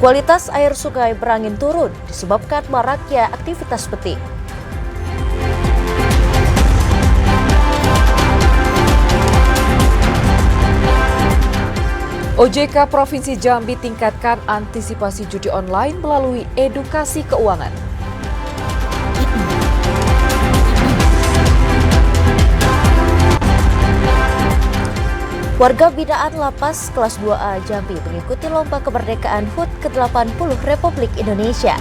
Kualitas air sungai Merangin turun disebabkan maraknya aktivitas petik. OJK Provinsi Jambi tingkatkan antisipasi judi online melalui edukasi keuangan. Warga binaan Lapas kelas 2A Jambi mengikuti lomba kemerdekaan HUT ke-80 Republik Indonesia.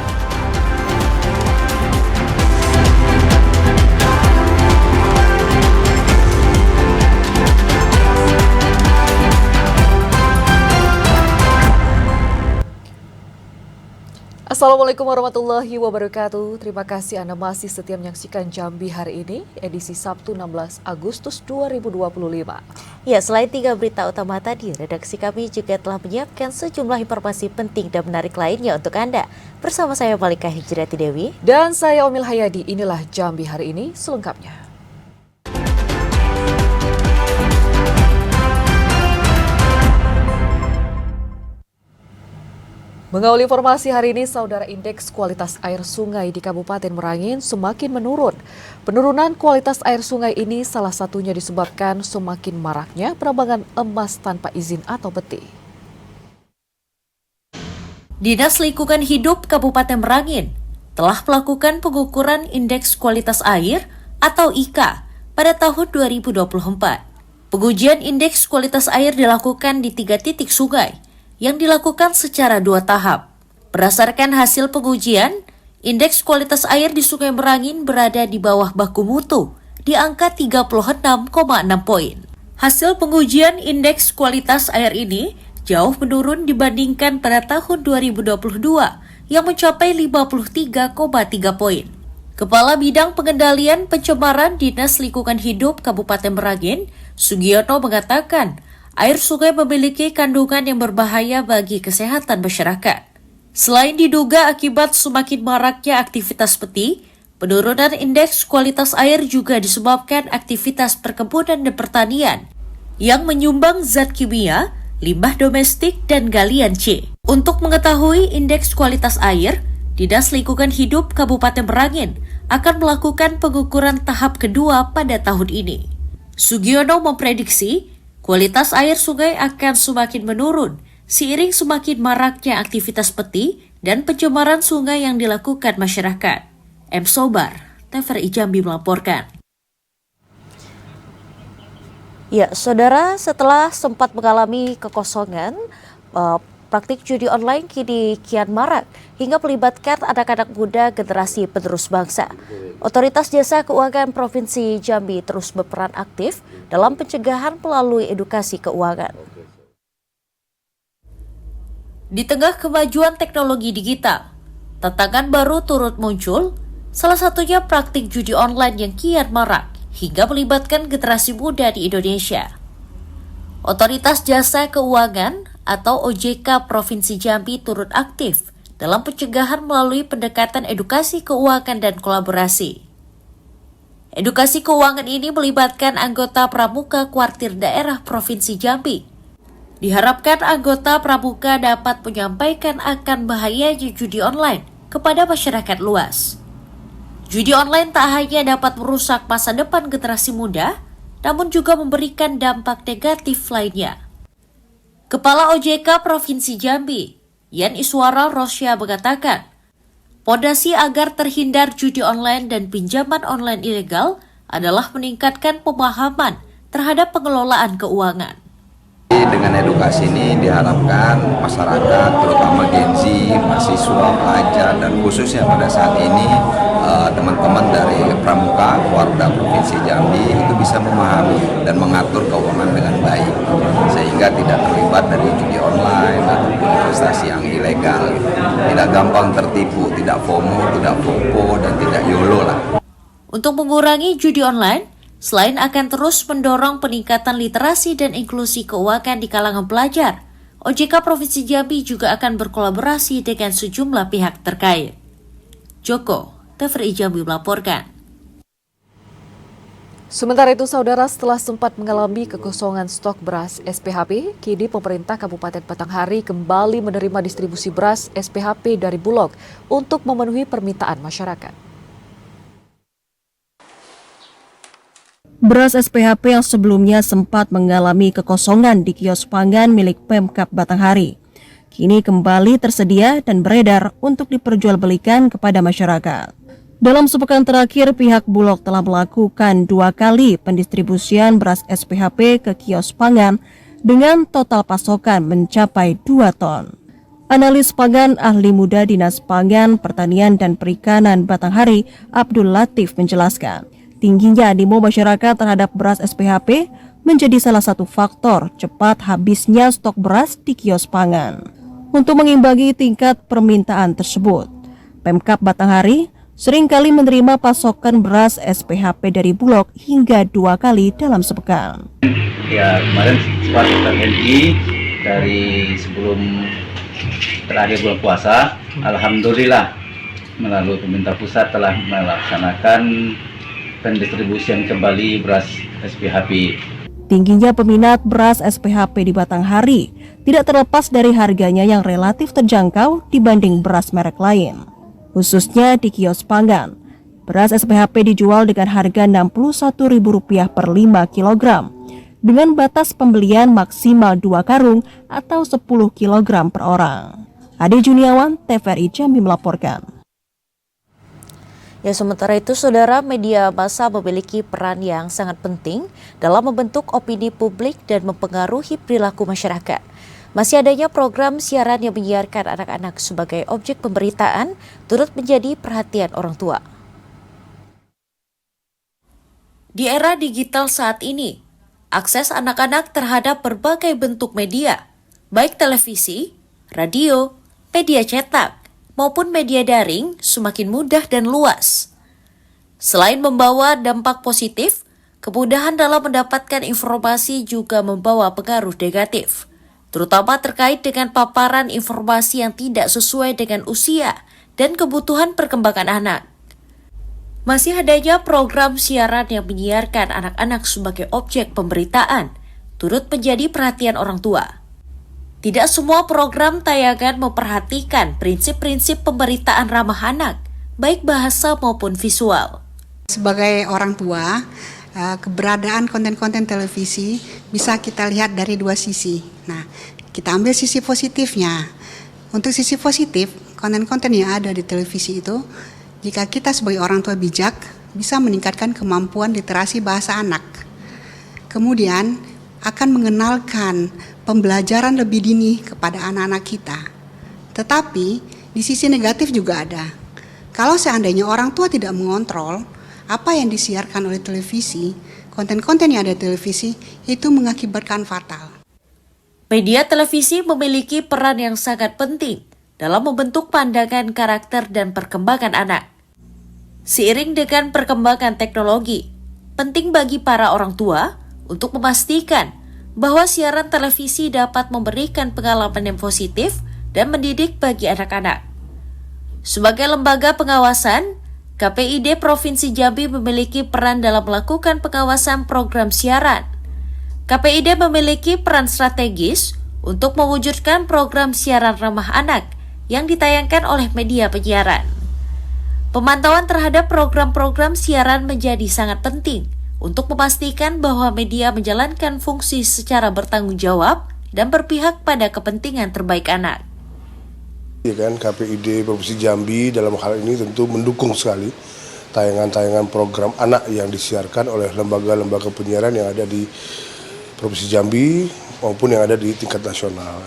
Assalamualaikum warahmatullahi wabarakatuh. Terima kasih Anda masih setia menyaksikan Jambi hari ini, edisi Sabtu 16 Agustus 2025. Ya, selain 3 berita utama tadi, redaksi kami juga telah menyiapkan sejumlah informasi penting dan menarik lainnya untuk Anda. Bersama saya Malika Hijrati Dewi. Dan saya Omil Hayadi, inilah Jambi hari ini selengkapnya. Mengawali informasi hari ini, Saudara, indeks kualitas air sungai di Kabupaten Merangin semakin menurun. Penurunan kualitas air sungai ini salah satunya disebabkan semakin maraknya penambangan emas tanpa izin atau peti. Dinas Lingkungan Hidup Kabupaten Merangin telah melakukan pengukuran indeks kualitas air atau IKA pada tahun 2024. Pengujian indeks kualitas air dilakukan di 3 titik sungai yang dilakukan secara 2 tahap. Berdasarkan hasil pengujian, indeks kualitas air di Sungai Merangin berada di bawah baku mutu di angka 36,6 poin. Hasil pengujian indeks kualitas air ini jauh menurun dibandingkan pada tahun 2022 yang mencapai 53,3 poin. Kepala Bidang Pengendalian Pencemaran Dinas Lingkungan Hidup Kabupaten Merangin, Sugiono, mengatakan air sungai memiliki kandungan yang berbahaya bagi kesehatan masyarakat. Selain diduga akibat semakin maraknya aktivitas peti, penurunan indeks kualitas air juga disebabkan aktivitas perkebunan dan pertanian yang menyumbang zat kimia, limbah domestik, dan galian C. Untuk mengetahui indeks kualitas air, Dinas Lingkungan Hidup Kabupaten Merangin akan melakukan pengukuran tahap kedua pada tahun ini. Sugiono memprediksi kualitas air sungai akan semakin menurun seiring semakin maraknya aktivitas peti dan pencemaran sungai yang dilakukan masyarakat. M. Sobar, TVRI Jambi melaporkan. Ya, Saudara, setelah sempat mengalami kekosongan, praktik judi online kini kian marak hingga melibatkan anak-anak muda generasi penerus bangsa. Otoritas Jasa Keuangan Provinsi Jambi terus berperan aktif dalam pencegahan melalui edukasi keuangan. Di tengah kemajuan teknologi digital, tantangan baru turut muncul, salah satunya praktik judi online yang kian marak hingga melibatkan generasi muda di Indonesia. Otoritas Jasa Keuangan atau OJK Provinsi Jambi turut aktif dalam pencegahan melalui pendekatan edukasi keuangan dan kolaborasi. Edukasi keuangan ini melibatkan anggota Pramuka Kuartir Daerah Provinsi Jambi. Diharapkan anggota Pramuka dapat menyampaikan akan bahayanya judi online kepada masyarakat luas. Judi online tak hanya dapat merusak masa depan generasi muda, namun juga memberikan dampak negatif lainnya. Kepala OJK Provinsi Jambi, Yan Iswara Rosya, mengatakan, pondasi agar terhindar judi online dan pinjaman online ilegal adalah meningkatkan pemahaman terhadap pengelolaan keuangan. Dengan edukasi ini diharapkan masyarakat, terutama Gen Z, mahasiswa, pelajar, dan khususnya pada saat ini teman-teman dari Pramuka, Warda Provinsi Jambi itu bisa memahami dan mengatur keuangan dengan baik, sehingga tidak terlibat dari judi online ataupun investasi yang ilegal. Tidak gampang tertipu, tidak FOMO, tidak FOPO, dan tidak YOLO lah. Untuk mengurangi judi online, selain akan terus mendorong peningkatan literasi dan inklusi keuangan di kalangan pelajar, OJK Provinsi Jambi juga akan berkolaborasi dengan sejumlah pihak terkait. Joko, TVRI Jambi melaporkan. Sementara itu, saudara, setelah sempat mengalami kekosongan stok beras SPHP, kini pemerintah Kabupaten Batanghari kembali menerima distribusi beras SPHP dari Bulog untuk memenuhi permintaan masyarakat. Beras SPHP yang sebelumnya sempat mengalami kekosongan di kios pangan milik Pemkab Batanghari, kini kembali tersedia dan beredar untuk diperjualbelikan kepada masyarakat. Dalam sepekan terakhir, pihak Bulog telah melakukan 2 kali pendistribusian beras SPHP ke kios pangan dengan total pasokan mencapai 2 ton. Analis pangan ahli muda Dinas Pangan, Pertanian dan Perikanan Batanghari, Abdul Latif menjelaskan, tingginya animo masyarakat terhadap beras SPHP menjadi salah satu faktor cepat habisnya stok beras di kios pangan. Untuk mengimbangi tingkat permintaan tersebut, Pemkab Batanghari seringkali menerima pasokan beras SPHP dari Bulog hingga 2 kali dalam sepekan. Ya, kemarin sempat terhenti dari sebelum terakhir bulan puasa. Alhamdulillah, melalui pemerintah pusat telah melaksanakan pendistribusian kembali beras SPHP. Tingginya peminat beras SPHP di Batanghari tidak terlepas dari harganya yang relatif terjangkau dibanding beras merek lain. Khususnya di kios pangan, beras SPHP dijual dengan harga Rp61.000 per 5 kg, dengan batas pembelian maksimal 2 karung atau 10 kg per orang. Ade Juniawan, TVRI Jambi melaporkan. Ya, sementara itu, saudara, media massa memiliki peran yang sangat penting dalam membentuk opini publik dan mempengaruhi perilaku masyarakat. Masih adanya program siaran yang menyiarkan anak-anak sebagai objek pemberitaan turut menjadi perhatian orang tua. Di era digital saat ini, akses anak-anak terhadap berbagai bentuk media, baik televisi, radio, media cetak, maupun media daring semakin mudah dan luas. Selain membawa dampak positif, kemudahan dalam mendapatkan informasi juga membawa pengaruh negatif, terutama terkait dengan paparan informasi yang tidak sesuai dengan usia dan kebutuhan perkembangan anak. Masih adanya program siaran yang menyiarkan anak-anak sebagai objek pemberitaan turut menjadi perhatian orang tua. Tidak semua program tayangan memperhatikan prinsip-prinsip pemberitaan ramah anak, baik bahasa maupun visual. Sebagai orang tua, keberadaan konten-konten televisi bisa kita lihat dari 2 sisi. Nah, kita ambil sisi positifnya. Untuk sisi positif, konten-konten yang ada di televisi itu, jika kita sebagai orang tua bijak, bisa meningkatkan kemampuan literasi bahasa anak. Kemudian, akan mengenalkan pembelajaran lebih dini kepada anak-anak kita. Tetapi, di sisi negatif juga ada. Kalau seandainya orang tua tidak mengontrol apa yang disiarkan oleh televisi, konten-konten yang ada di televisi itu mengakibatkan fatal. Media televisi memiliki peran yang sangat penting dalam membentuk pandangan karakter dan perkembangan anak. Seiring dengan perkembangan teknologi, penting bagi para orang tua untuk memastikan bahwa siaran televisi dapat memberikan pengalaman yang positif dan mendidik bagi anak-anak. Sebagai lembaga pengawasan, KPID Provinsi Jambi memiliki peran dalam melakukan pengawasan program siaran. KPID memiliki peran strategis untuk mewujudkan program siaran ramah anak yang ditayangkan oleh media penyiaran. Pemantauan terhadap program-program siaran menjadi sangat penting untuk memastikan bahwa media menjalankan fungsi secara bertanggung jawab dan berpihak pada kepentingan terbaik anak. Ya kan, KPID Provinsi Jambi dalam hal ini tentu mendukung sekali tayangan-tayangan program anak yang disiarkan oleh lembaga-lembaga penyiaran yang ada di Provinsi Jambi maupun yang ada di tingkat nasional.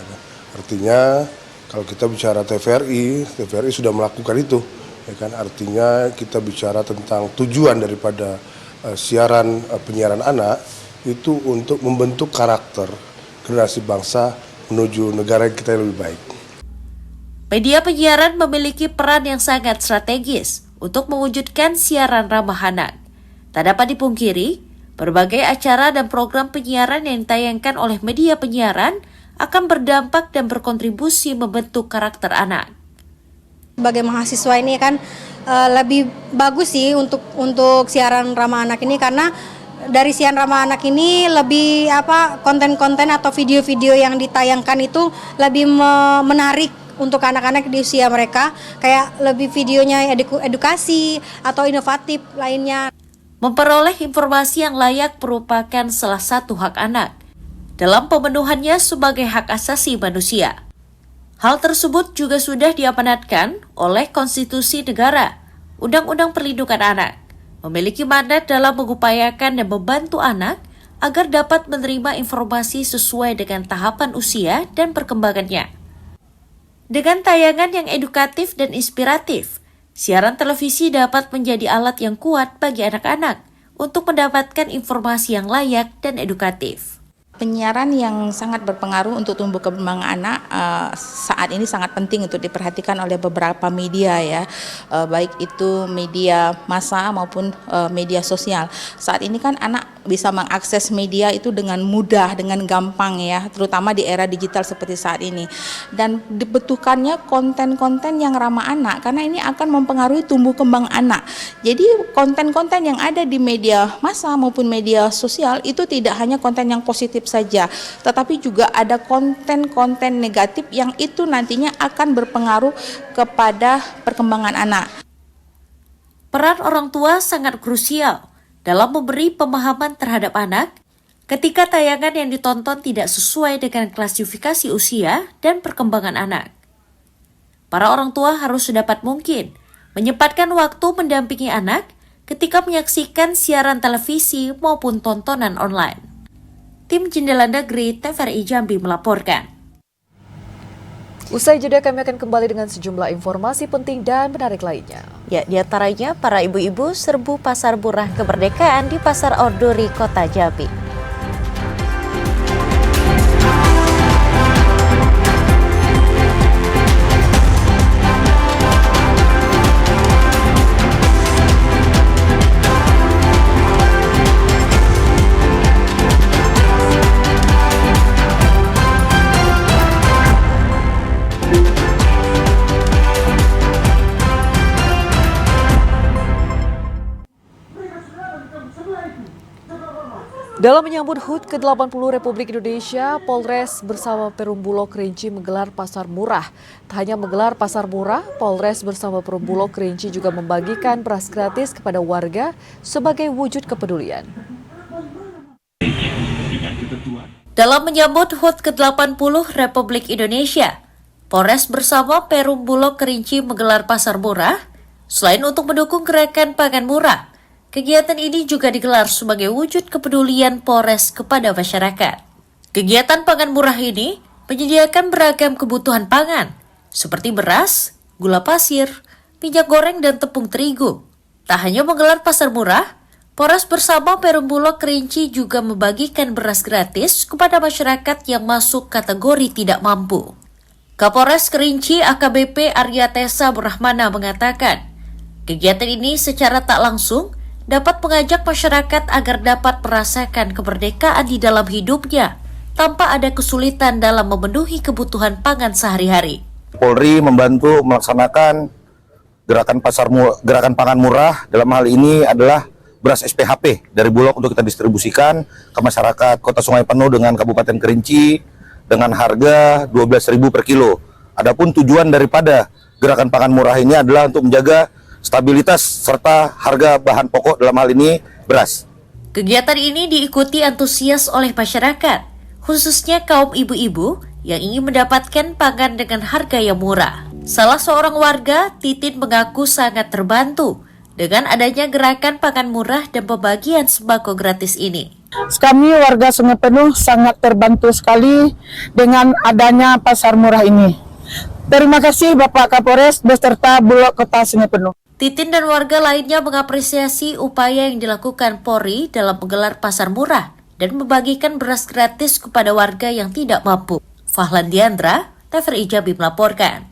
Artinya kalau kita bicara TVRI sudah melakukan itu, ya kan? Artinya kita bicara tentang tujuan daripada siaran penyiaran anak itu untuk membentuk karakter generasi bangsa menuju negara kita yang lebih baik. Media penyiaran memiliki peran yang sangat strategis untuk mewujudkan siaran ramah anak. Tak dapat dipungkiri, berbagai acara dan program penyiaran yang ditayangkan oleh media penyiaran akan berdampak dan berkontribusi membentuk karakter anak. Sebagai mahasiswa ini kan lebih bagus sih untuk siaran ramah anak ini karena dari Sian Ramah Anak ini lebih konten-konten atau video-video yang ditayangkan itu lebih menarik untuk anak-anak di usia mereka, kayak lebih videonya edukasi atau inovatif lainnya. Memperoleh informasi yang layak merupakan salah satu hak anak dalam pemenuhannya sebagai hak asasi manusia. Hal tersebut juga sudah diamanatkan oleh Konstitusi Negara, Undang-Undang Perlindungan Anak, memiliki mandat dalam mengupayakan dan membantu anak agar dapat menerima informasi sesuai dengan tahapan usia dan perkembangannya. Dengan tayangan yang edukatif dan inspiratif, siaran televisi dapat menjadi alat yang kuat bagi anak-anak untuk mendapatkan informasi yang layak dan edukatif. Penyiaran yang sangat berpengaruh untuk tumbuh kembang anak saat ini sangat penting untuk diperhatikan oleh beberapa media ya, baik itu media massa maupun media sosial. Saat ini kan anak bisa mengakses media itu dengan mudah, dengan gampang ya, terutama di era digital seperti saat ini. Dan dibutuhkannya konten-konten yang ramah anak karena ini akan mempengaruhi tumbuh kembang anak. Jadi konten-konten yang ada di media massa maupun media sosial itu tidak hanya konten yang positif saja, tetapi juga ada konten-konten negatif yang itu nantinya akan berpengaruh kepada perkembangan anak. Peran orang tua sangat krusial dalam memberi pemahaman terhadap anak ketika tayangan yang ditonton tidak sesuai dengan klasifikasi usia dan perkembangan anak. Para orang tua harus sedapat mungkin menyempatkan waktu mendampingi anak ketika menyaksikan siaran televisi maupun tontonan online. Tim Jendela Negeri TVRI Jambi melaporkan. Usai jeda kami akan kembali dengan sejumlah informasi penting dan menarik lainnya. Ya, diantaranya para ibu-ibu serbu pasar murah kemerdekaan di Pasar Orduri, Kota Jambi. Dalam menyambut HUT ke-80 Republik Indonesia, Polres bersama Perum Bulog Kerinci menggelar pasar murah. Tak hanya menggelar pasar murah, Polres bersama Perum Bulog Kerinci juga membagikan beras gratis kepada warga sebagai wujud kepedulian. Dalam menyambut HUT ke-80 Republik Indonesia, Polres bersama Perum Bulog Kerinci menggelar pasar murah. Selain untuk mendukung gerakan pangan murah, kegiatan ini juga digelar sebagai wujud kepedulian Polres kepada masyarakat. Kegiatan pangan murah ini menyediakan beragam kebutuhan pangan, seperti beras, gula pasir, minyak goreng, dan tepung terigu. Tak hanya menggelar pasar murah, Polres bersama Perum Bulog Kerinci juga membagikan beras gratis kepada masyarakat yang masuk kategori tidak mampu. Kapolres Kerinci AKBP Arya Tessa Brahmana mengatakan, kegiatan ini secara tak langsung dapat mengajak masyarakat agar dapat merasakan kemerdekaan di dalam hidupnya tanpa ada kesulitan dalam memenuhi kebutuhan pangan sehari-hari. Polri membantu melaksanakan gerakan pangan murah. Dalam hal ini adalah beras SPHP dari Bulog untuk kita distribusikan ke masyarakat Kota Sungai Penuh dengan Kabupaten Kerinci dengan harga 12.000 per kilo. Adapun tujuan daripada gerakan pangan murah ini adalah untuk menjaga stabilitas serta harga bahan pokok, dalam hal ini beras. Kegiatan ini diikuti antusias oleh masyarakat, khususnya kaum ibu-ibu yang ingin mendapatkan pangan dengan harga yang murah. Salah seorang warga, Titin, mengaku sangat terbantu dengan adanya gerakan pangan murah dan pembagian sembako gratis ini. Kami warga Sungai Penuh sangat terbantu sekali dengan adanya pasar murah ini. Terima kasih Bapak Kapolres beserta Bulog Kota Sungai Penuh. Titin dan warga lainnya mengapresiasi upaya yang dilakukan Polri dalam menggelar pasar murah dan membagikan beras gratis kepada warga yang tidak mampu. Fahlan Diandra, TVRI Jambi melaporkan.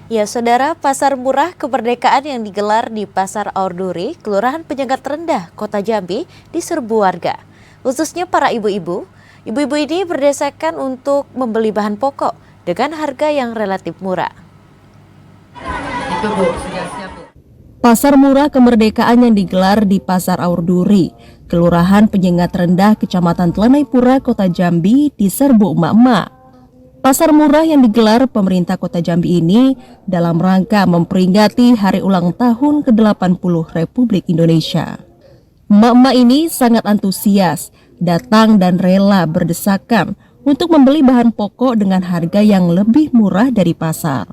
Ya, saudara, pasar murah kemerdekaan yang digelar di Pasar Orduri, Kelurahan Penyengat Rendah, Kota Jambi, diserbu warga. Khususnya para ibu-ibu. Ibu-ibu ini berdesakan untuk membeli bahan pokok dengan harga yang relatif murah. Pasar murah kemerdekaan yang digelar di Pasar Aurduri, Kelurahan Penyengat Rendah, Kecamatan Telanai-Pura, Kota Jambi, diserbu emak-emak. Pasar murah yang digelar pemerintah Kota Jambi ini dalam rangka memperingati hari ulang tahun ke-80 Republik Indonesia. Emak-emak ini sangat antusias, datang dan rela berdesakan untuk membeli bahan pokok dengan harga yang lebih murah dari pasar.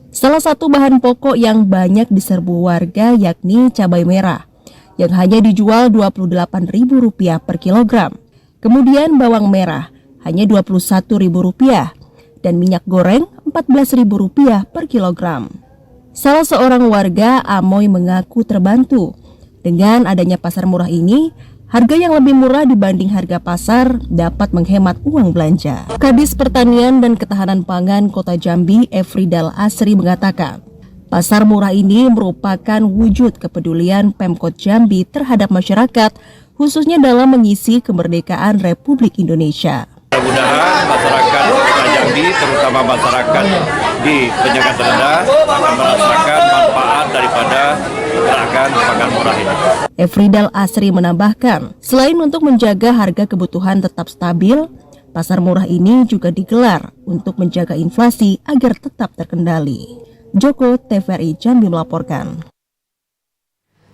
Salah satu bahan pokok yang banyak diserbu warga yakni cabai merah, yang hanya dijual Rp28.000 per kilogram. Kemudian bawang merah hanya Rp21.000 dan minyak goreng Rp14.000 per kilogram. Salah seorang warga, Amoy, mengaku terbantu dengan adanya pasar murah ini. Harga yang lebih murah dibanding harga pasar dapat menghemat uang belanja. Kadis Pertanian dan Ketahanan Pangan Kota Jambi, Efridal Asri, mengatakan, pasar murah ini merupakan wujud kepedulian Pemkot Jambi terhadap masyarakat, khususnya dalam mengisi kemerdekaan Republik Indonesia. Mudah-mudahan masyarakat Kota Jambi, terutama masyarakat di Penyengat Rendah, akan merasakan manfaat daripada gerakan pangan murah ini. Efridal Asri menambahkan, selain untuk menjaga harga kebutuhan tetap stabil, pasar murah ini juga digelar untuk menjaga inflasi agar tetap terkendali. Joko, TVRI Jambi melaporkan.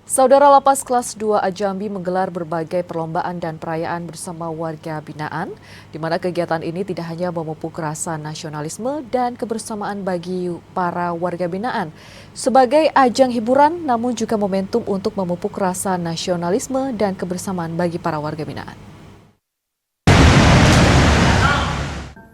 Saudara, Lapas Kelas 2 A Jambi menggelar berbagai perlombaan dan perayaan bersama warga binaan, di mana kegiatan ini tidak hanya memupuk rasa nasionalisme dan kebersamaan bagi para warga binaan, sebagai ajang hiburan, namun juga momentum untuk memupuk rasa nasionalisme dan kebersamaan bagi para warga binaan.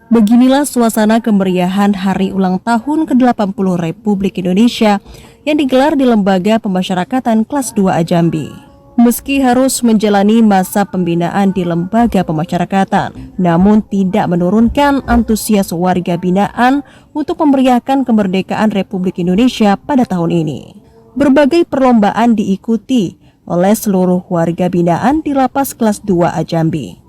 Beginilah suasana kemeriahan Hari Ulang Tahun ke-80 Republik Indonesia yang digelar di Lembaga Pemasyarakatan Kelas 2 A Jambi. Meski harus menjalani masa pembinaan di Lembaga Pemasyarakatan, namun tidak menurunkan antusias warga binaan untuk memeriahkan kemerdekaan Republik Indonesia pada tahun ini. Berbagai perlombaan diikuti oleh seluruh warga binaan di Lapas Kelas 2 A Jambi,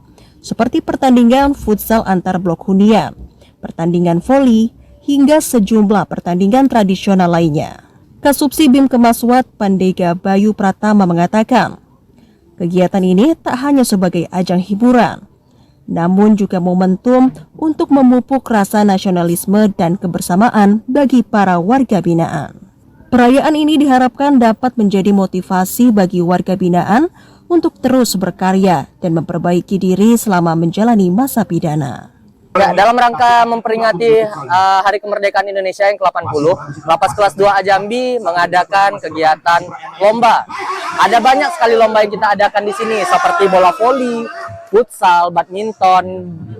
seperti pertandingan futsal antar blok hunian, pertandingan voli, hingga sejumlah pertandingan tradisional lainnya. Kasubsi BIM Kemaswat Pandega Bayu Pratama mengatakan, kegiatan ini tak hanya sebagai ajang hiburan, namun juga momentum untuk memupuk rasa nasionalisme dan kebersamaan bagi para warga binaan. Perayaan ini diharapkan dapat menjadi motivasi bagi warga binaan untuk terus berkarya dan memperbaiki diri selama menjalani masa pidana. Ya, dalam rangka memperingati Hari Kemerdekaan Indonesia yang ke-80, Lapas Kelas 2 A Jambi mengadakan kegiatan lomba. Ada banyak sekali lomba yang kita adakan di sini, seperti bola voli, futsal, badminton,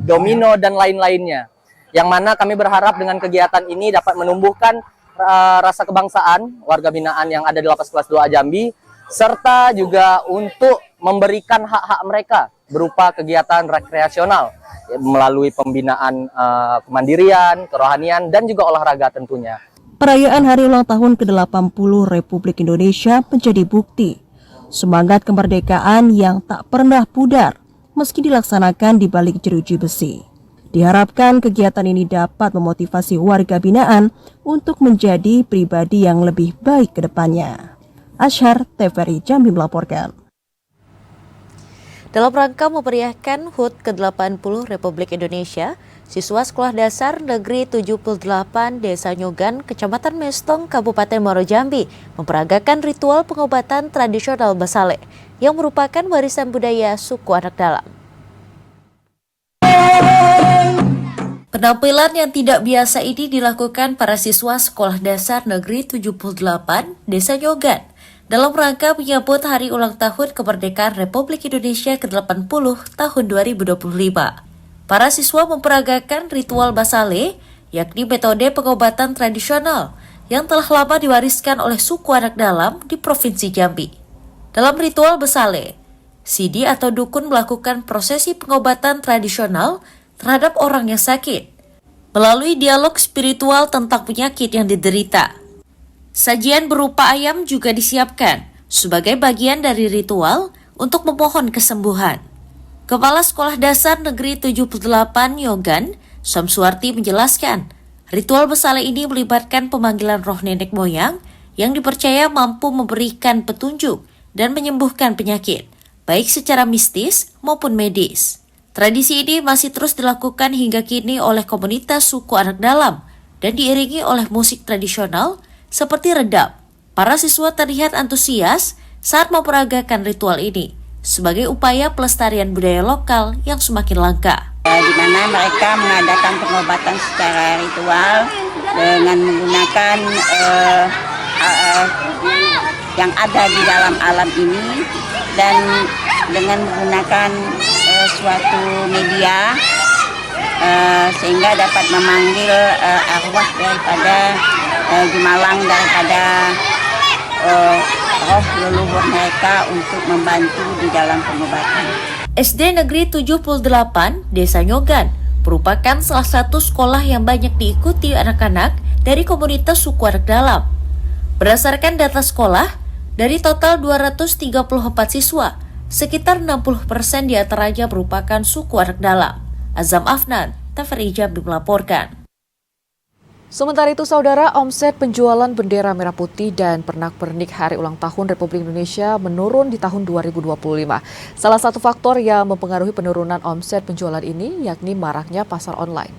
domino, dan lain-lainnya. Yang mana kami berharap dengan kegiatan ini dapat menumbuhkan rasa kebangsaan warga binaan yang ada di Lapas Kelas 2 A Jambi, serta juga untuk memberikan hak-hak mereka berupa kegiatan rekreasional melalui pembinaan kemandirian, kerohanian, dan juga olahraga tentunya. Perayaan Hari Ulang Tahun ke-80 Republik Indonesia menjadi bukti semangat kemerdekaan yang tak pernah pudar meski dilaksanakan di balik jeruji besi. Diharapkan kegiatan ini dapat memotivasi warga binaan untuk menjadi pribadi yang lebih baik ke depannya. Ashar, TVRI Jambi melaporkan. Dalam rangka memeriahkan HUT ke-80 Republik Indonesia, siswa Sekolah Dasar Negeri 78 Desa Nyogan, Kecamatan Mestong, Kabupaten Muaro Jambi memperagakan ritual pengobatan tradisional Basale yang merupakan warisan budaya suku anak dalam. Penampilan yang tidak biasa ini dilakukan para siswa Sekolah Dasar Negeri 78 Desa Nyogan dalam rangka menyambut Hari Ulang Tahun Kemerdekaan Republik Indonesia ke-80 tahun 2025. Para siswa memperagakan ritual Basale, yakni metode pengobatan tradisional yang telah lama diwariskan oleh suku anak dalam di Provinsi Jambi. Dalam ritual Basale, Sidi atau dukun melakukan prosesi pengobatan tradisional terhadap orang yang sakit melalui dialog spiritual tentang penyakit yang diderita. Sajian berupa ayam juga disiapkan sebagai bagian dari ritual untuk memohon kesembuhan. Kepala Sekolah Dasar Negeri 78 Nyogan, Samsuarti menjelaskan, ritual Basale ini melibatkan pemanggilan roh nenek moyang yang dipercaya mampu memberikan petunjuk dan menyembuhkan penyakit, baik secara mistis maupun medis. Tradisi ini masih terus dilakukan hingga kini oleh komunitas suku anak dalam dan diiringi oleh musik tradisional seperti redap. Para siswa terlihat antusias saat memperagakan ritual ini sebagai upaya pelestarian budaya lokal yang semakin langka. Di mana mereka mengadakan pengobatan secara ritual dengan menggunakan yang ada di dalam alam ini dan dengan menggunakan suatu media sehingga dapat memanggil arwah daripada Jumalang, daripada roh leluhur mereka untuk membantu di dalam pengobatan. SD Negeri 78 Desa Nyogan merupakan salah satu sekolah yang banyak diikuti anak-anak dari komunitas suku anak dalam. Berdasarkan data sekolah, dari total 234 siswa, sekitar 60% diantaranya merupakan suku anak dalam. Azam Afnan, TVRI Jambi melaporkan. Sementara itu, saudara, omset penjualan bendera merah putih dan pernak-pernik Hari Ulang Tahun Republik Indonesia menurun di tahun 2025. Salah satu faktor yang mempengaruhi penurunan omset penjualan ini yakni maraknya pasar online.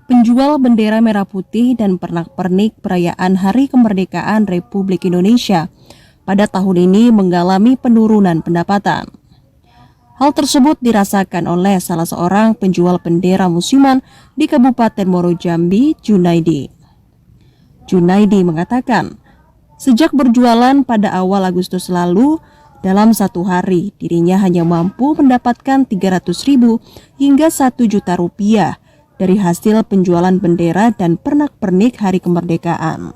Penjual bendera merah putih dan pernak-pernik perayaan Hari Kemerdekaan Republik Indonesia pada tahun ini mengalami penurunan pendapatan. Hal tersebut dirasakan oleh salah seorang penjual bendera musiman di Kabupaten Muaro Jambi, Junaidi. Junaidi mengatakan, sejak berjualan pada awal Agustus lalu, dalam satu hari dirinya hanya mampu mendapatkan 300.000 hingga 1 juta rupiah dari hasil penjualan bendera dan pernak-pernik Hari Kemerdekaan.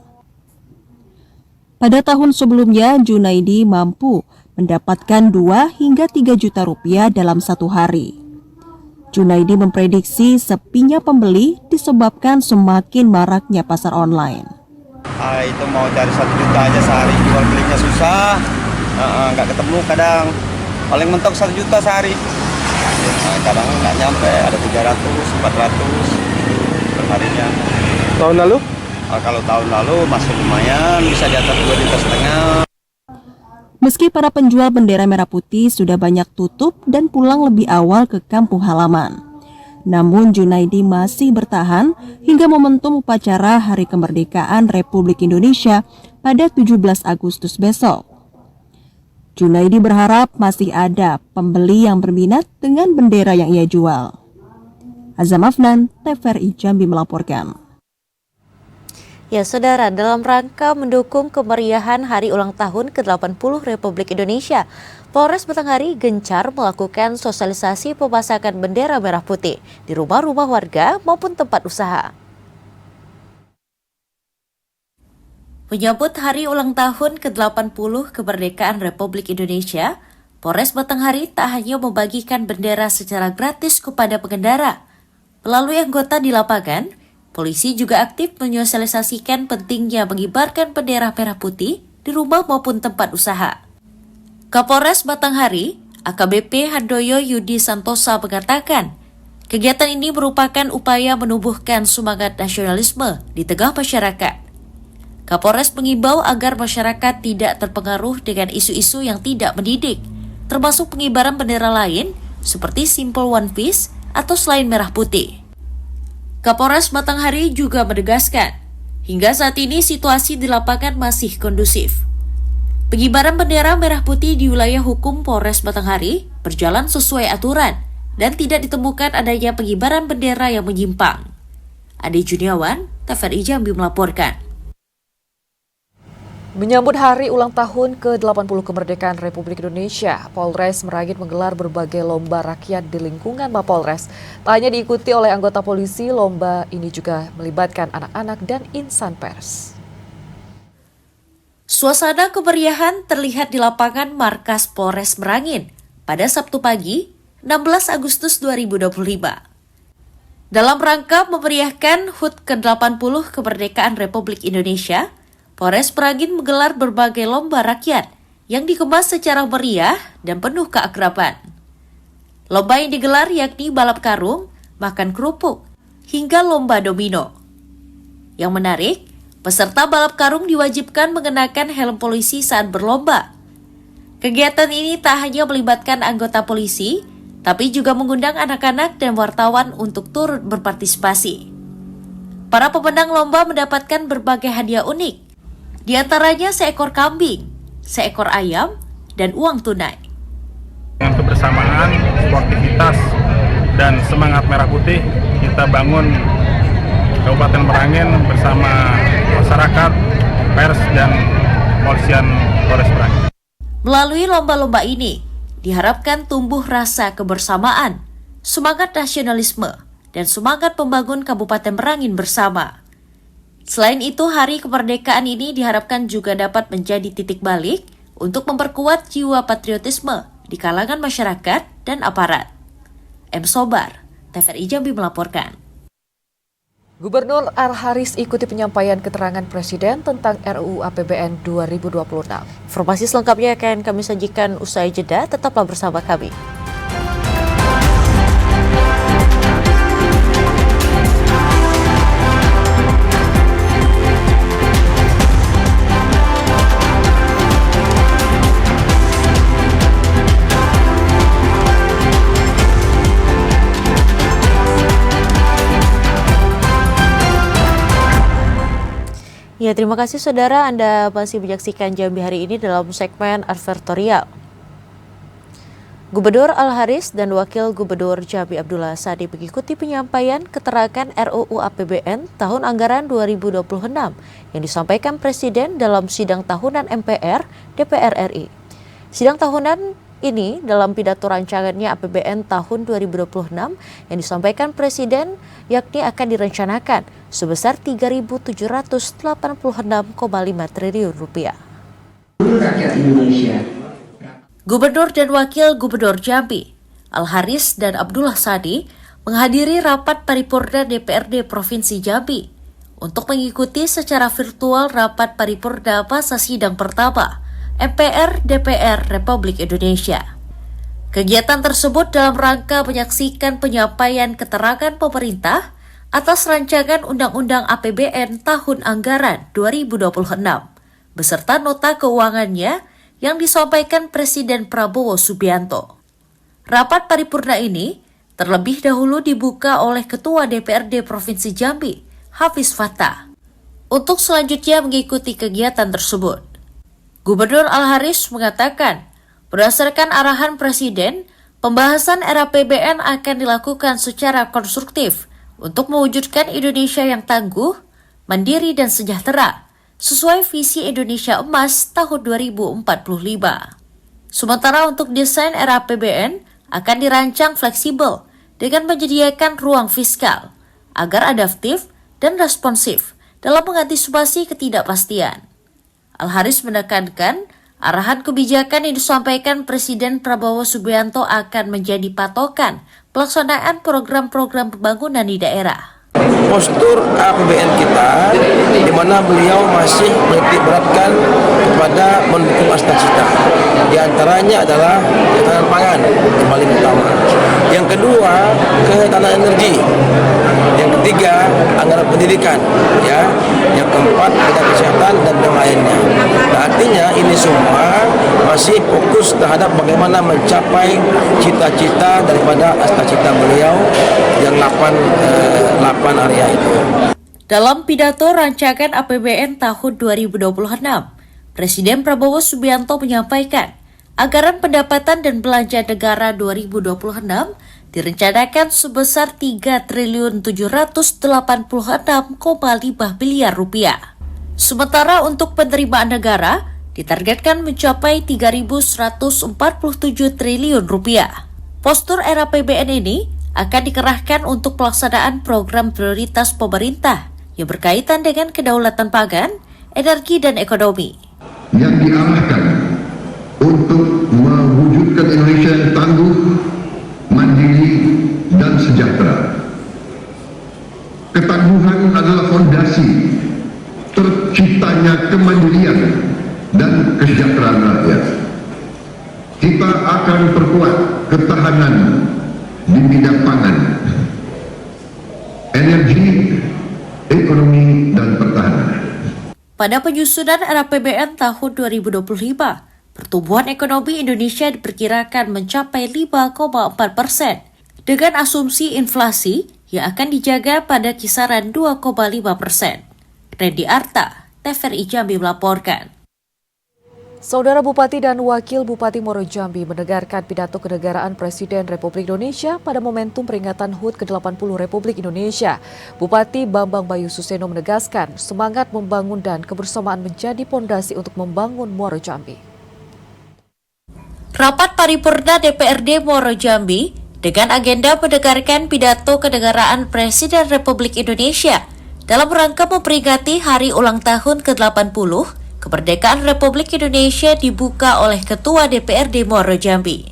Pada tahun sebelumnya, Junaidi mampu mendapatkan 2 hingga 3 juta rupiah dalam satu hari. Junaidi memprediksi sepinya pembeli disebabkan semakin maraknya pasar online. Itu mau cari 1 juta aja sehari, jual belinya susah, nggak ketemu kadang. Paling mentok 1 juta sehari. Kadang nggak nyampe, ada 300, 400 perharinya. Tahun lalu? Kalau tahun lalu masih lumayan, bisa di atas 2,5 juta. Meski para penjual bendera merah putih sudah banyak tutup dan pulang lebih awal ke kampung halaman, namun Junaidi masih bertahan hingga momentum upacara Hari Kemerdekaan Republik Indonesia pada 17 Agustus besok. Junaidi berharap masih ada pembeli yang berminat dengan bendera yang ia jual. Azam Afnan, TVRI Jambi melaporkan. Ya, saudara, dalam rangka mendukung kemeriahan Hari Ulang Tahun ke-80 Republik Indonesia, Polres Batanghari gencar melakukan sosialisasi pemasangan bendera merah putih di rumah-rumah warga maupun tempat usaha. Menyambut Hari Ulang Tahun ke-80 Kemerdekaan Republik Indonesia, Polres Batanghari tak hanya membagikan bendera secara gratis kepada pengendara. Melalui anggota di lapangan, polisi juga aktif menyosialisasikan pentingnya mengibarkan bendera merah putih di rumah maupun tempat usaha. Kapolres Batanghari, AKBP Handoyo Yudi Santosa mengatakan, kegiatan ini merupakan upaya menumbuhkan semangat nasionalisme di tengah masyarakat. Kapolres mengimbau agar masyarakat tidak terpengaruh dengan isu-isu yang tidak mendidik, termasuk pengibaran bendera lain seperti simbol One Piece atau selain merah putih. Kapolres Batanghari juga menegaskan, hingga saat ini situasi di lapangan masih kondusif. Pengibaran bendera merah putih di wilayah hukum Polres Batanghari berjalan sesuai aturan dan tidak ditemukan adanya pengibaran bendera yang menyimpang. Ade Juniawan, TVRI Jambi melaporkan. Menyambut Hari Ulang Tahun ke-80 Kemerdekaan Republik Indonesia, Polres Merangin menggelar berbagai lomba rakyat di lingkungan Mapolres. Tak hanya diikuti oleh anggota polisi, lomba ini juga melibatkan anak-anak dan insan pers. Suasana kemeriahan terlihat di lapangan markas Polres Merangin pada Sabtu pagi, 16 Agustus 2025. Dalam rangka memeriahkan HUT ke-80 Kemerdekaan Republik Indonesia, Polres Merangin menggelar berbagai lomba rakyat yang dikemas secara meriah dan penuh keakraban. Lomba yang digelar yakni balap karung, makan kerupuk, hingga lomba domino. Yang menarik, peserta balap karung diwajibkan mengenakan helm polisi saat berlomba. Kegiatan ini tak hanya melibatkan anggota polisi, tapi juga mengundang anak-anak dan wartawan untuk turut berpartisipasi. Para pemenang lomba mendapatkan berbagai hadiah unik, di antaranya seekor kambing, seekor ayam, dan uang tunai. Dengan kebersamaan, sportivitas, dan semangat merah putih, kita bangun Kabupaten Merangin bersama masyarakat, pers, dan kepolisian Polres Merangin. Melalui lomba-lomba ini, diharapkan tumbuh rasa kebersamaan, semangat nasionalisme, dan semangat membangun Kabupaten Merangin bersama. Selain itu, Hari Kemerdekaan ini diharapkan juga dapat menjadi titik balik untuk memperkuat jiwa patriotisme di kalangan masyarakat dan aparat. M. Sobar, TVRI Jambi melaporkan. Gubernur Al-Haris ikuti penyampaian keterangan Presiden tentang RUU APBN 2026. Informasi selengkapnya akan kami sajikan usai jeda, tetaplah bersama kami. Ya, terima kasih saudara, Anda masih menyaksikan Jambi hari ini dalam segmen advertorial. Gubernur Al-Haris dan Wakil Gubernur Jambi Abdullah Sadi mengikuti penyampaian keterangan RUU APBN tahun anggaran 2026 yang disampaikan Presiden dalam sidang tahunan MPR DPR RI. Sidang tahunan ini dalam pidato rancangannya APBN tahun 2026 yang disampaikan Presiden yakni akan direncanakan sebesar Rp3.786,5 triliun. Rakyat Indonesia. Gubernur dan Wakil Gubernur Jambi, Al-Haris dan Abdullah Sadi menghadiri rapat paripurna DPRD Provinsi Jambi untuk mengikuti secara virtual rapat paripurna masa sidang pertama MPR DPR Republik Indonesia. Kegiatan tersebut dalam rangka menyaksikan penyampaian keterangan pemerintah atas rancangan Undang-Undang APBN tahun anggaran 2026 beserta nota keuangannya yang disampaikan Presiden Prabowo Subianto. Rapat paripurna ini terlebih dahulu dibuka oleh Ketua DPRD Provinsi Jambi, Hafiz Fattah, untuk selanjutnya mengikuti kegiatan tersebut. Gubernur Al-Haris mengatakan, berdasarkan arahan Presiden, pembahasan RAPBN akan dilakukan secara konstruktif untuk mewujudkan Indonesia yang tangguh, mandiri dan sejahtera, sesuai visi Indonesia Emas tahun 2045. Sementara untuk desain RAPBN akan dirancang fleksibel dengan menyediakan ruang fiskal agar adaptif dan responsif dalam mengantisipasi ketidakpastian. Al-Haris menekankan arahan kebijakan yang disampaikan Presiden Prabowo Subianto akan menjadi patokan pelaksanaan program-program pembangunan di daerah. Postur APBN kita, di mana beliau masih menitik beratkan kepada mendukung cita-cita. Di antaranya adalah ketahanan pangan yang paling utama. Yang kedua, ketahanan energi. Yang ketiga, anggaran pendidikan. Ya. Yang keempat, bidang kesehatan dan yang lainnya. Nah, artinya ini semua masih fokus terhadap bagaimana mencapai cita-cita daripada cita-cita beliau yang 8 area itu. Dalam pidato rancangan APBN tahun 2026, Presiden Prabowo Subianto menyampaikan anggaran pendapatan dan belanja negara 2026 direncanakan sebesar Rp3.786,5 miliar. Sementara untuk penerimaan negara ditargetkan mencapai Rp3.147 triliun. Postur RAPBN ini akan dikerahkan untuk pelaksanaan program prioritas pemerintah yang berkaitan dengan kedaulatan pangan, energi, dan ekonomi. Yang diarahkan untuk mewujudkan Indonesia yang tangguh, mandiri, dan sejahtera. Ketangguhan adalah fondasi terciptanya kemandirian dan kesejahteraan rakyat. Kita akan perkuat ketahanan di bidang pangan, energi, ekonomi, dan Pada penyusunan RAPBN tahun 2025, pertumbuhan ekonomi Indonesia diperkirakan mencapai 5,4% dengan asumsi inflasi yang akan dijaga pada kisaran 2,5%. Randy Arta, TVRI Jambi melaporkan. Saudara Bupati dan Wakil Bupati Muaro Jambi mendengarkan pidato kenegaraan Presiden Republik Indonesia pada momentum peringatan HUT ke-80 Republik Indonesia. Bupati Bambang Bayu Suseno menegaskan semangat membangun dan kebersamaan menjadi pondasi untuk membangun Muaro Jambi. Rapat paripurna DPRD Muaro Jambi dengan agenda mendengarkan pidato kenegaraan Presiden Republik Indonesia dalam rangka memperingati Hari Ulang Tahun ke-80 Kemerdekaan Republik Indonesia dibuka oleh Ketua DPRD Muaro Jambi.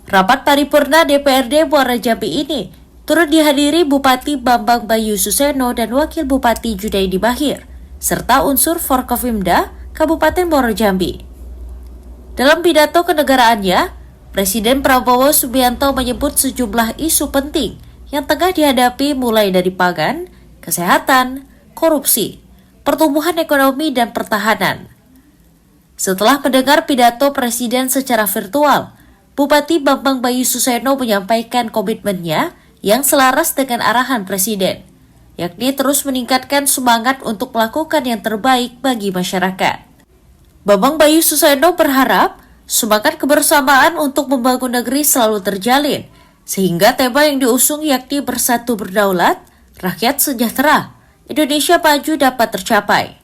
Rapat paripurna DPRD Muaro Jambi ini turut dihadiri Bupati Bambang Bayu Suseno dan Wakil Bupati Junaidi Bahir, serta unsur Forkopimda Kabupaten Muaro Jambi. Dalam pidato kenegaraannya, Presiden Prabowo Subianto menyebut sejumlah isu penting yang tengah dihadapi mulai dari pangan, kesehatan, korupsi, pertumbuhan ekonomi, dan pertahanan. Setelah mendengar pidato Presiden secara virtual, Bupati Bambang Bayu Suseno menyampaikan komitmennya yang selaras dengan arahan Presiden, yakni terus meningkatkan semangat untuk melakukan yang terbaik bagi masyarakat. Bambang Bayu Suseno berharap semangat kebersamaan untuk membangun negeri selalu terjalin, sehingga tema yang diusung yakni bersatu berdaulat, rakyat sejahtera, Indonesia maju dapat tercapai.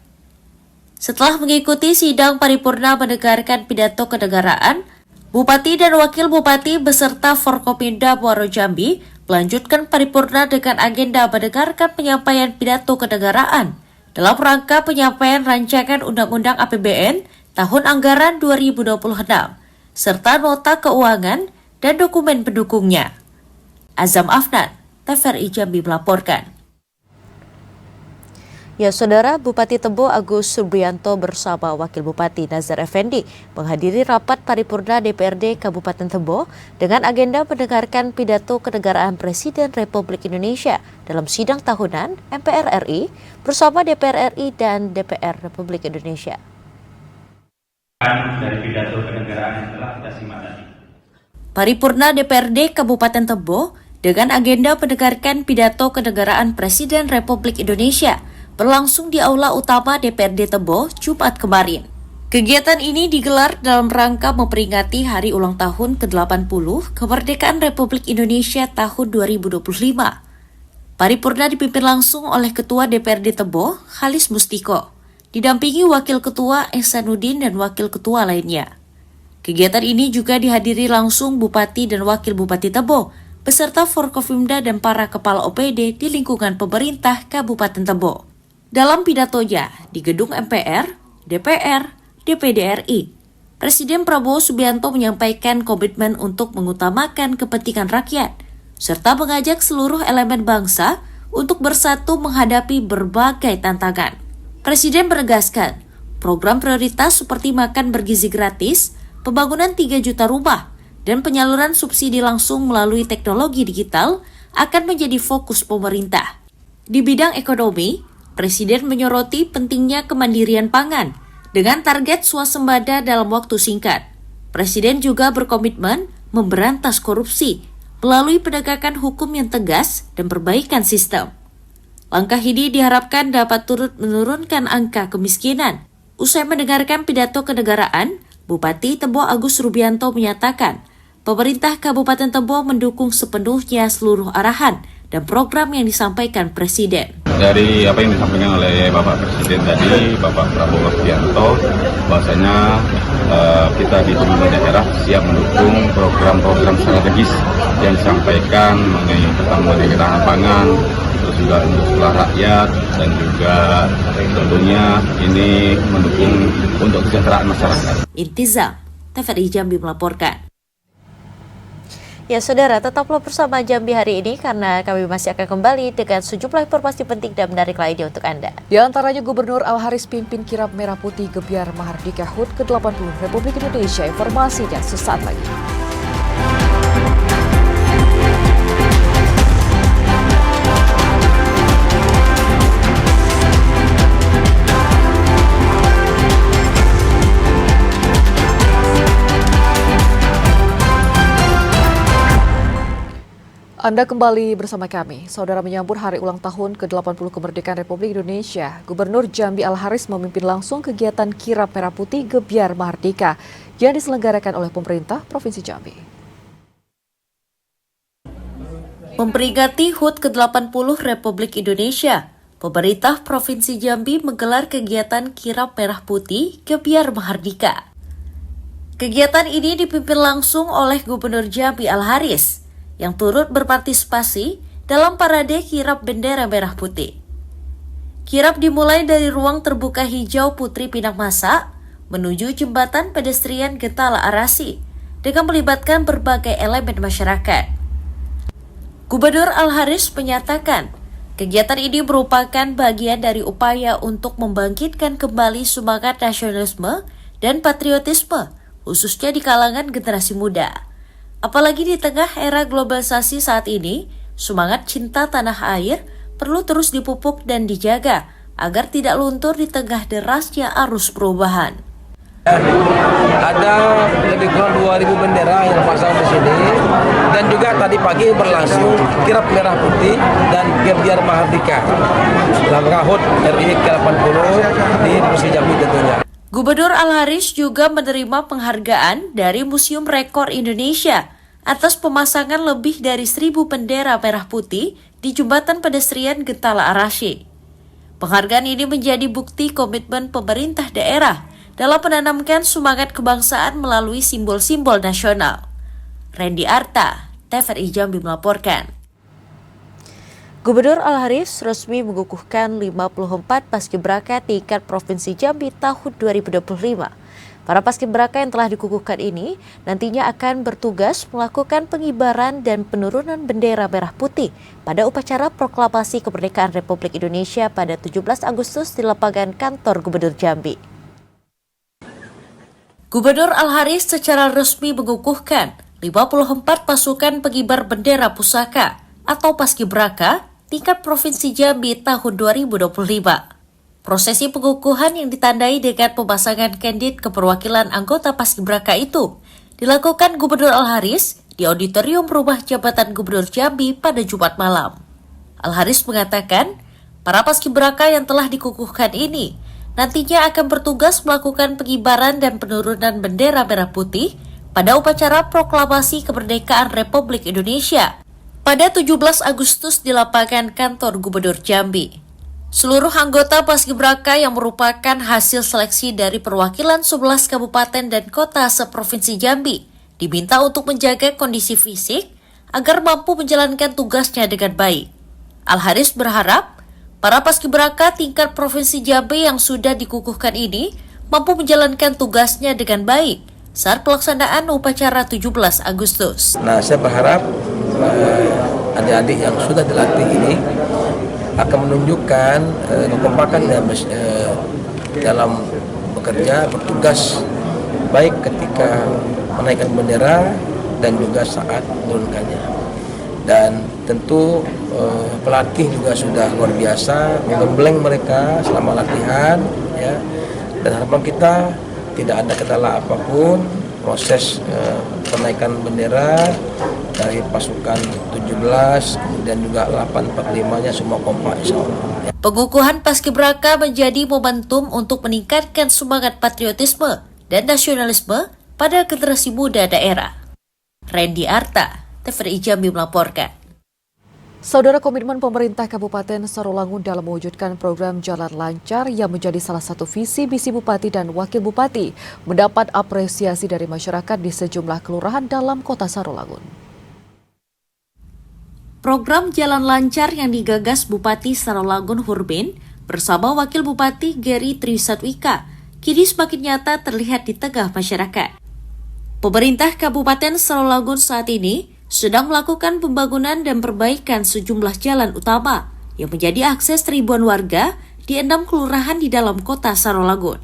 Setelah mengikuti sidang paripurna mendengarkan pidato kenegaraan, Bupati dan Wakil Bupati beserta Forkopimda Muaro Jambi melanjutkan paripurna dengan agenda mendengarkan penyampaian pidato kenegaraan dalam rangka penyampaian rancangan Undang-Undang APBN tahun anggaran 2026, serta nota keuangan dan dokumen pendukungnya. Azam Afnan, TVRI Jambi melaporkan. Ya, Saudara, Bupati Tebo Agus Subrianto bersama Wakil Bupati Nazar Effendi menghadiri rapat paripurna DPRD Kabupaten Tebo dengan agenda mendengarkan pidato kenegaraan Presiden Republik Indonesia dalam sidang tahunan MPR RI bersama DPR RI dan DPR Republik Indonesia. Dari pidato kenegaraan yang telah kita simak tadi. Paripurna DPRD Kabupaten Tebo dengan agenda mendengarkan pidato kenegaraan Presiden Republik Indonesia berlangsung di Aula Utama DPRD Tebo Jumat kemarin. Kegiatan ini digelar dalam rangka memperingati Hari Ulang Tahun ke-80 Kemerdekaan Republik Indonesia tahun 2025. Paripurna dipimpin langsung oleh Ketua DPRD Tebo, Halis Mustiko, didampingi Wakil Ketua Ehsanuddin dan Wakil Ketua lainnya. Kegiatan ini juga dihadiri langsung Bupati dan Wakil Bupati Tebo, beserta Forkopimda dan para kepala OPD di lingkungan pemerintah Kabupaten Tebo. Dalam pidatonya di gedung MPR, DPR, DPD RI, Presiden Prabowo Subianto menyampaikan komitmen untuk mengutamakan kepentingan rakyat, serta mengajak seluruh elemen bangsa untuk bersatu menghadapi berbagai tantangan. Presiden menegaskan, program prioritas seperti makan bergizi gratis, pembangunan 3 juta rumah, dan penyaluran subsidi langsung melalui teknologi digital akan menjadi fokus pemerintah. Di bidang ekonomi, Presiden menyoroti pentingnya kemandirian pangan dengan target swasembada dalam waktu singkat. Presiden juga berkomitmen memberantas korupsi melalui penegakan hukum yang tegas dan perbaikan sistem. Langkah ini diharapkan dapat turut menurunkan angka kemiskinan. Usai mendengarkan pidato kenegaraan, Bupati Tebo Agus Rubianto menyatakan, pemerintah Kabupaten Tebo mendukung sepenuhnya seluruh arahan dan program yang disampaikan Presiden. Dari apa yang disampaikan oleh Bapak Presiden tadi, Bapak Prabowo Subianto, bahwasanya kita di pemerintah daerah siap mendukung program-program strategis yang disampaikan mengenai pertama ketahanan pangan, terus juga untuk sekolah rakyat, dan juga tentunya ini mendukung untuk kesejahteraan masyarakat. Intizam, TVRI Jambi melaporkan. Ya, Saudara, tetaplah bersama Jambi hari ini karena kami masih akan kembali dengan sejumlah informasi penting dan menarik lainnya untuk Anda. Di antaranya Gubernur Al-Haris pimpin kirap merah putih gebiar Mahardika HUT ke-80 Republik Indonesia. Informasinya sesaat lagi. Anda kembali bersama kami. Saudara, menyambut hari ulang tahun ke-80 kemerdekaan Republik Indonesia, Gubernur Jambi Al-Haris memimpin langsung kegiatan Kirap Merah Putih Gebyar Mahardika yang diselenggarakan oleh pemerintah Provinsi Jambi. Memperingati HUT ke-80 Republik Indonesia, pemerintah Provinsi Jambi menggelar kegiatan Kirap Merah Putih Gebyar Mahardika. Kegiatan ini dipimpin langsung oleh Gubernur Jambi Al-Haris yang turut berpartisipasi dalam parade kirap bendera merah putih. Kirap dimulai dari ruang terbuka hijau Putri Pinang Masa menuju jembatan pedestrian Getala Arasi dengan melibatkan berbagai elemen masyarakat. Gubernur Al-Haris menyatakan, kegiatan ini merupakan bagian dari upaya untuk membangkitkan kembali semangat nasionalisme dan patriotisme, khususnya di kalangan generasi muda. Apalagi di tengah era globalisasi saat ini, semangat cinta tanah air perlu terus dipupuk dan dijaga agar tidak luntur di tengah derasnya arus perubahan. Ada lebih kurang 2.000 bendera yang pasang di sini, dan juga tadi pagi berlangsung kirap merah putih dan gebyar mahardika dalam HUT RI ke-80 di Provinsi Jambi tentunya. Gubernur Al-Haris juga menerima penghargaan dari Museum Rekor Indonesia atas pemasangan lebih dari 1.000 bendera merah putih di jembatan pedestrian Getala Arasi. Penghargaan ini menjadi bukti komitmen pemerintah daerah dalam menanamkan semangat kebangsaan melalui simbol-simbol nasional. Randy Arta, TVRI Jambi melaporkan. Gubernur Al-Haris resmi mengukuhkan 54 paskibraka tingkat Provinsi Jambi tahun 2025. Para paskibraka yang telah dikukuhkan ini nantinya akan bertugas melakukan pengibaran dan penurunan bendera merah putih pada upacara proklamasi kemerdekaan Republik Indonesia pada 17 Agustus di lapangan kantor Gubernur Jambi. Gubernur Al-Haris secara resmi mengukuhkan 54 pasukan pengibar bendera pusaka atau paskibraka tingkat Provinsi Jambi tahun 2025. Prosesi pengukuhan yang ditandai dengan pemasangan kandid keperwakilan anggota paskibraka itu dilakukan Gubernur Al-Haris di Auditorium Rumah Jabatan Gubernur Jambi pada Jumat malam. Al-Haris mengatakan, para paskibraka yang telah dikukuhkan ini nantinya akan bertugas melakukan pengibaran dan penurunan bendera merah putih pada upacara proklamasi kemerdekaan Republik Indonesia pada 17 Agustus di lapangan kantor Gubernur Jambi. Seluruh anggota paskibraka yang merupakan hasil seleksi dari perwakilan 11 kabupaten dan kota seprovinsi Jambi diminta untuk menjaga kondisi fisik agar mampu menjalankan tugasnya dengan baik. Al-Haris berharap para paskibraka tingkat Provinsi Jambi yang sudah dikukuhkan ini mampu menjalankan tugasnya dengan baik saat pelaksanaan upacara 17 Agustus. Nah, saya berharap adik-adik yang sudah dilatih ini akan menunjukkan kekompakan dalam bekerja, bertugas baik ketika menaikkan bendera dan juga saat menurunkannya. Dan tentu pelatih juga sudah luar biasa menggembleng mereka selama latihan, ya. Dan harapan kita tidak ada kendala apapun proses penaikan bendera dari pasukan 17 dan juga 845-nya semua kompak insyaallah. Pengukuhan paskibraka menjadi momentum untuk meningkatkan semangat patriotisme dan nasionalisme pada generasi muda daerah. Randy Arta, TVRI Jambi melaporkan. Saudara, komitmen pemerintah Kabupaten Sarolangun dalam mewujudkan program Jalan Lancar yang menjadi salah satu visi misi Bupati dan Wakil Bupati mendapat apresiasi dari masyarakat di sejumlah kelurahan dalam kota Sarolangun. Program Jalan Lancar yang digagas Bupati Sarolangun Hurbin bersama Wakil Bupati Geri Trisatwika kini semakin nyata terlihat di tengah masyarakat. Pemerintah Kabupaten Sarolangun saat ini sedang melakukan pembangunan dan perbaikan sejumlah jalan utama yang menjadi akses ribuan warga di 6 kelurahan di dalam kota Sarolangun.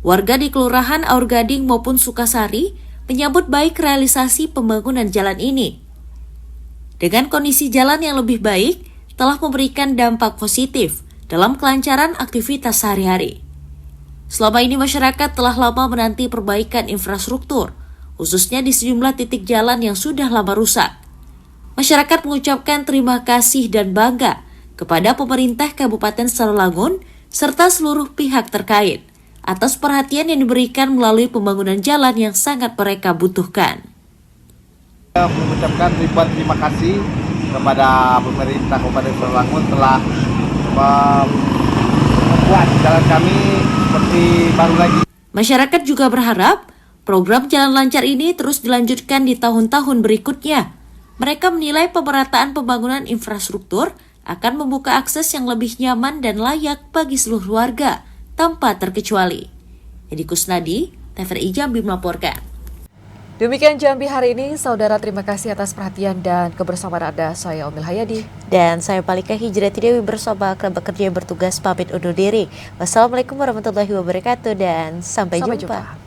Warga di Kelurahan Aur Gading maupun Sukasari menyambut baik realisasi pembangunan jalan ini. Dengan kondisi jalan yang lebih baik, telah memberikan dampak positif dalam kelancaran aktivitas sehari-hari. Selama ini masyarakat telah lama menanti perbaikan infrastruktur, khususnya di sejumlah titik jalan yang sudah lama rusak. Masyarakat mengucapkan terima kasih dan bangga kepada pemerintah Kabupaten Sarawangun serta seluruh pihak terkait atas perhatian yang diberikan melalui pembangunan jalan yang sangat mereka butuhkan. Saya mengucapkan ribuan terima kasih kepada pemerintah Kabupaten Sarawangun telah membuat jalan kami seperti baru lagi. Masyarakat juga berharap program jalan lancar ini terus dilanjutkan di tahun-tahun berikutnya. Mereka menilai pemerataan pembangunan infrastruktur akan membuka akses yang lebih nyaman dan layak bagi seluruh warga, tanpa terkecuali. Edi Kusnadi, TVRI Jambi melaporkan. Demikian Jambi hari ini, saudara, terima kasih atas perhatian dan kebersamaan Anda. Saya Omil Hayadi. Dan saya Palika Hijrati Dewi bersama kerabat kerja yang bertugas pamit undur diri. Wassalamualaikum warahmatullahi wabarakatuh dan sampai jumpa.